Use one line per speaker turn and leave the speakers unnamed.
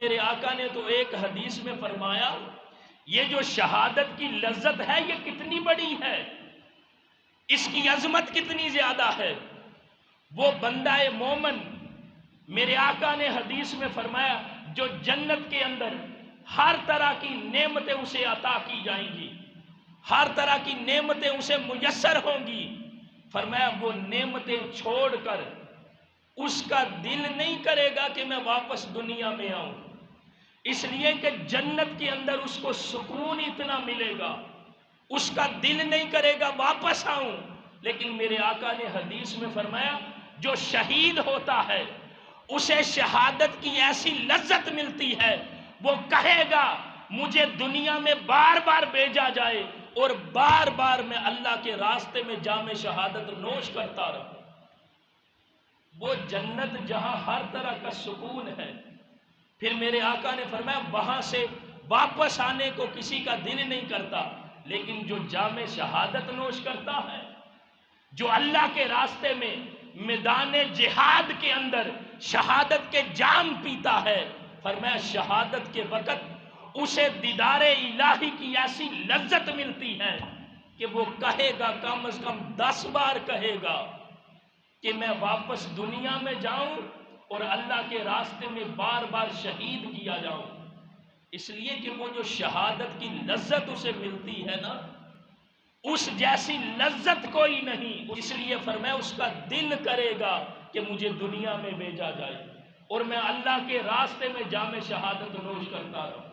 میرے آقا نے تو ایک حدیث میں فرمایا یہ جو شہادت کی لذت ہے یہ کتنی بڑی ہے، اس کی عظمت کتنی زیادہ ہے۔ وہ بندہ مومن، میرے آقا نے حدیث میں فرمایا جو جنت کے اندر ہر طرح کی نعمتیں اسے عطا کی جائیں گی، ہر طرح کی نعمتیں اسے میسر ہوں گی، فرمایا وہ نعمتیں چھوڑ کر اس کا دل نہیں کرے گا کہ میں واپس دنیا میں آؤں، اس لیے کہ جنت کے اندر اس کو سکون اتنا ملے گا، اس کا دل نہیں کرے گا واپس آؤں۔ لیکن میرے آقا نے حدیث میں فرمایا جو شہید ہوتا ہے اسے شہادت کی ایسی لذت ملتی ہے، وہ کہے گا مجھے دنیا میں بار بار بھیجا جائے اور بار بار میں اللہ کے راستے میں جام شہادت نوش کرتا رہوں۔ وہ جنت جہاں ہر طرح کا سکون ہے، پھر میرے آقا نے فرمایا وہاں سے واپس آنے کو کسی کا دل نہیں کرتا، لیکن جو جام شہادت نوش کرتا ہے، جو اللہ کے راستے میں میدان جہاد کے اندر شہادت کے جام پیتا ہے، فرمایا شہادت کے وقت اسے دیدار الہی کی ایسی لذت ملتی ہے کہ وہ کہے گا کم از کم 10 بار کہے گا کہ میں واپس دنیا میں جاؤں اور اللہ کے راستے میں بار بار شہید کیا جاؤں، اس لیے کہ وہ جو شہادت کی لذت اسے ملتی ہے نا، اس جیسی لذت کوئی نہیں، اس لیے فرمایا اس کا دل کرے گا کہ مجھے دنیا میں بھیجا جائے اور میں اللہ کے راستے میں جام شہادت نوش کرتا رہوں۔